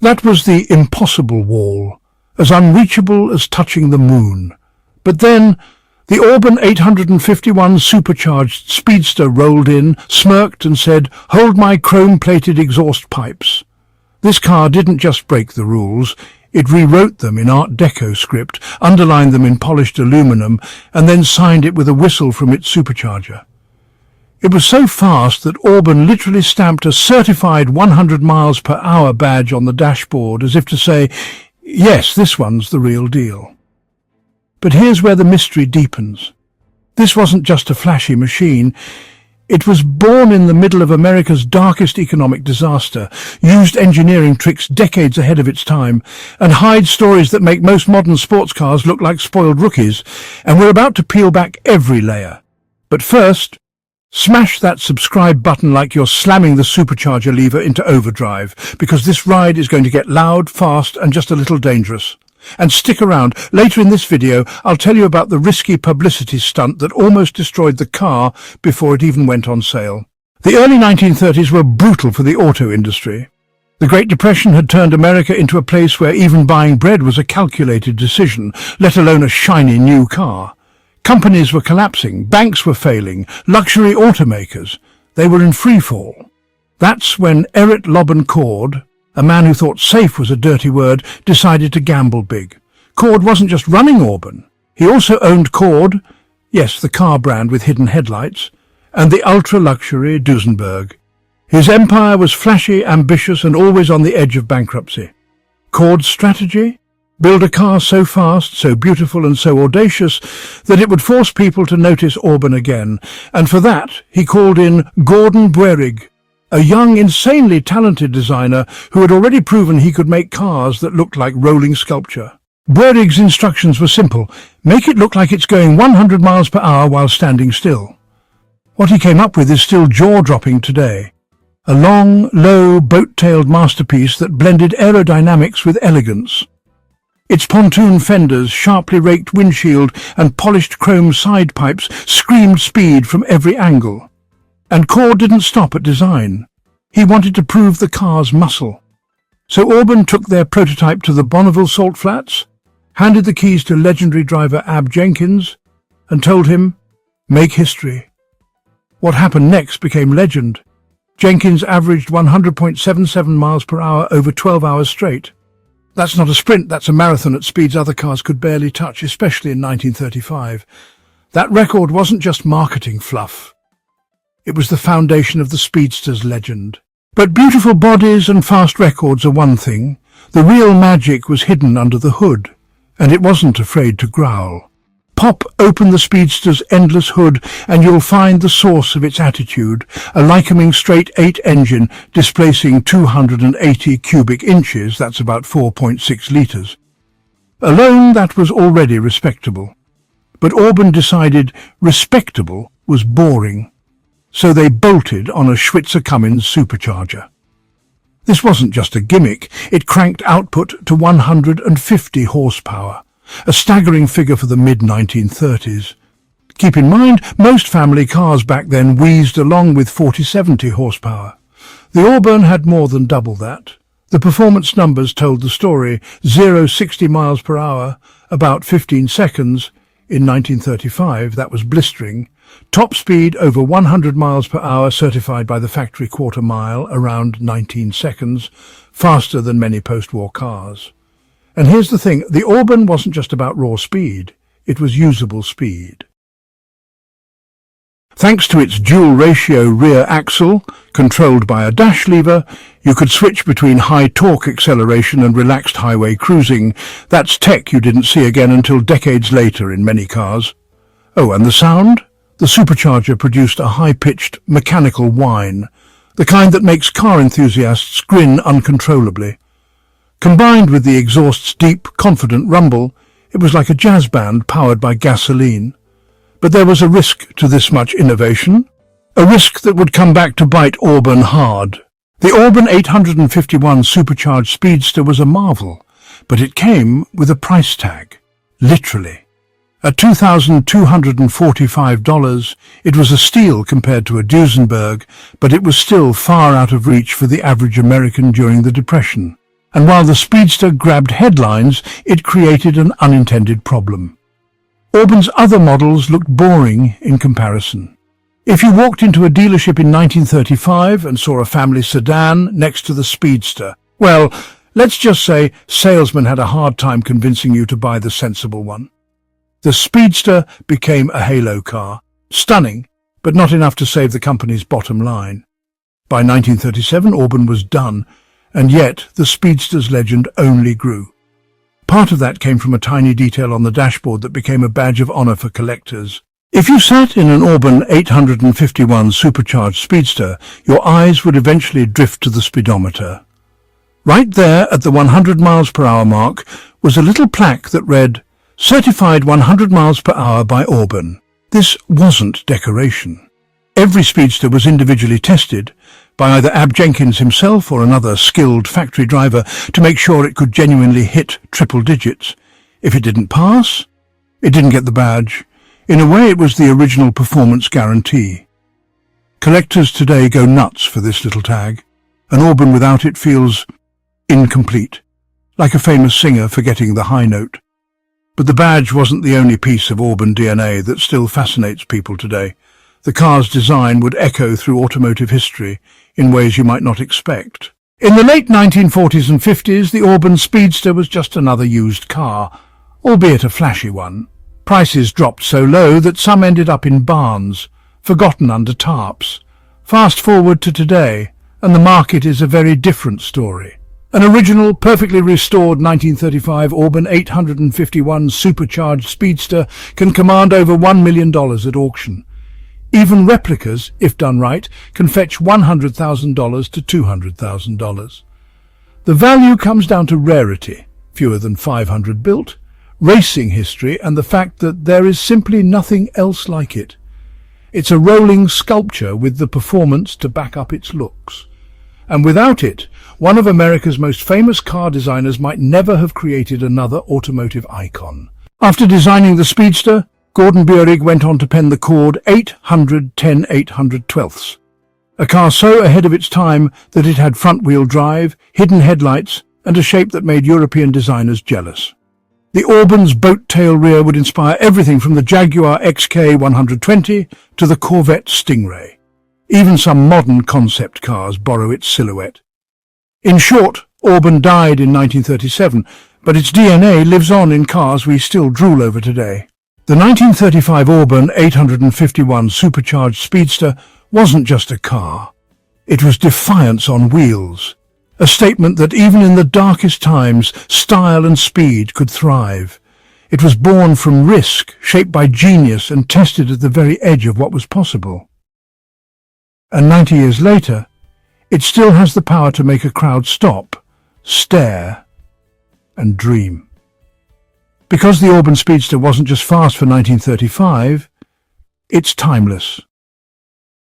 That was the impossible wall, as unreachable as touching the moon. But then the Auburn 851 Supercharged Speedster rolled in, smirked and said, "Hold my chrome-plated exhaust pipes." This car didn't just break the rules, it rewrote them in Art Deco script, underlined them in polished aluminum, and then signed it with a whistle from its supercharger. It was so fast that Auburn literally stamped a certified 100 miles per hour badge on the dashboard, as if to say, yes, this one's the real deal. But here's where the mystery deepens. This wasn't just a flashy machine. It was born in the middle of America's darkest economic disaster, used engineering tricks decades ahead of its time, and hides stories that make most modern sports cars look like spoiled rookies, and we're about to peel back every layer. But first, smash that subscribe button like you're slamming the supercharger lever into overdrive, because this ride is going to get loud, fast, and just a little dangerous. And stick around. Later in this video, I'll tell you about the risky publicity stunt that almost destroyed the car before it even went on sale. The early 1930s were brutal for the auto industry. The Great Depression had turned America into a place where even buying bread was a calculated decision, let alone a shiny new car. Companies were collapsing, banks were failing, luxury automakers, they were in free fall. That's when Eric Cord, a man who thought safe was a dirty word, decided to gamble big. Cord wasn't just running Auburn. He also owned Cord, yes, the car brand with hidden headlights, and the ultra-luxury Duesenberg. His empire was flashy, ambitious, and always on the edge of bankruptcy. Cord's strategy? Build a car so fast, so beautiful, and so audacious that it would force people to notice Auburn again, and for that he called in Gordon Buerig, a young, insanely talented designer who had already proven he could make cars that looked like rolling sculpture. Buerig's instructions were simple: make it look like it's going 100 miles per hour while standing still. What he came up with is still jaw-dropping today. A long, low, boat-tailed masterpiece that blended aerodynamics with elegance. Its pontoon fenders, sharply raked windshield, and polished chrome side pipes screamed speed from every angle. And Cord didn't stop at design. He wanted to prove the car's muscle. So Auburn took their prototype to the Bonneville Salt Flats, handed the keys to legendary driver Ab Jenkins, and told him, "Make history." What happened next became legend. Jenkins averaged 100.77 miles per hour over 12 hours straight. That's not a sprint, that's a marathon at speeds other cars could barely touch, especially in 1935. That record wasn't just marketing fluff. It was the foundation of the Speedster's legend. But beautiful bodies and fast records are one thing. The real magic was hidden under the hood, and it wasn't afraid to growl. Pop open the Speedster's endless hood and you'll find the source of its attitude, a Lycoming straight-8 engine displacing 280 cubic inches, that's about 4.6 litres. Alone, that was already respectable. But Auburn decided respectable was boring. So they bolted on a Schwitzer-Cummins supercharger. This wasn't just a gimmick, it cranked output to 150 horsepower, a staggering figure for the mid-1930s. Keep in mind, most family cars back then wheezed along with 40-70 horsepower. The Auburn had more than double that. The performance numbers told the story: 0-60 miles per hour, about 15 seconds. In 1935, that was blistering. Top speed over 100 miles per hour, certified by the factory quarter mile, around 19 seconds, faster than many post-war cars. And here's the thing, the Auburn wasn't just about raw speed, it was usable speed. Thanks to its dual-ratio rear axle, controlled by a dash lever, you could switch between high-torque acceleration and relaxed highway cruising. That's tech you didn't see again until decades later in many cars. Oh, and the sound? The supercharger produced a high-pitched, mechanical whine, the kind that makes car enthusiasts grin uncontrollably. Combined with the exhaust's deep, confident rumble, it was like a jazz band powered by gasoline. But there was a risk to this much innovation, a risk that would come back to bite Auburn hard. The Auburn 851 Supercharged Speedster was a marvel, but it came with a price tag, literally. At $2,245, it was a steal compared to a Duesenberg, but it was still far out of reach for the average American during the Depression. And while the Speedster grabbed headlines, it created an unintended problem. Auburn's other models looked boring in comparison. If you walked into a dealership in 1935 and saw a family sedan next to the Speedster, well, let's just say salesmen had a hard time convincing you to buy the sensible one. The Speedster became a halo car, stunning, but not enough to save the company's bottom line. By 1937, Auburn was done, and yet the Speedster's legend only grew. Part of that came from a tiny detail on the dashboard that became a badge of honor for collectors. If you sat in an Auburn 851 Supercharged Speedster, your eyes would eventually drift to the speedometer. Right there at the 100 miles per hour mark was a little plaque that read, "Certified 100 miles per hour by Auburn." This wasn't decoration. Every Speedster was individually tested by either Ab Jenkins himself or another skilled factory driver to make sure it could genuinely hit triple digits. If it didn't pass, it didn't get the badge. In a way, it was the original performance guarantee. Collectors today go nuts for this little tag. An Auburn without it feels incomplete, like a famous singer forgetting the high note. But the badge wasn't the only piece of Auburn DNA that still fascinates people today. The car's design would echo through automotive history in ways you might not expect. In the late 1940s and 50s, the Auburn Speedster was just another used car, albeit a flashy one. Prices dropped so low that some ended up in barns, forgotten under tarps. Fast forward to today, and the market is a very different story. An original, perfectly restored 1935 Auburn 851 Supercharged Speedster can command over $1 million at auction. Even replicas, if done right, can fetch $100,000 to $200,000. The value comes down to rarity, fewer than 500 built, racing history, and the fact that there is simply nothing else like it. It's a rolling sculpture with the performance to back up its looks. And without it, one of America's most famous car designers might never have created another automotive icon. After designing the Speedster, Gordon Buehrig went on to pen the chord 800 10 800/12ths, a car so ahead of its time that it had front-wheel drive, hidden headlights, and a shape that made European designers jealous. The Auburn's boat-tail rear would inspire everything from the Jaguar XK 120 to the Corvette Stingray. Even some modern concept cars borrow its silhouette. In short, Auburn died in 1937, but its DNA lives on in cars we still drool over today. The 1935 Auburn 851 Supercharged Speedster wasn't just a car. It was defiance on wheels, a statement that even in the darkest times, style and speed could thrive. It was born from risk, shaped by genius, and tested at the very edge of what was possible. And 90 years later, it still has the power to make a crowd stop, stare, and dream. Because the Auburn Speedster wasn't just fast for 1935, it's timeless.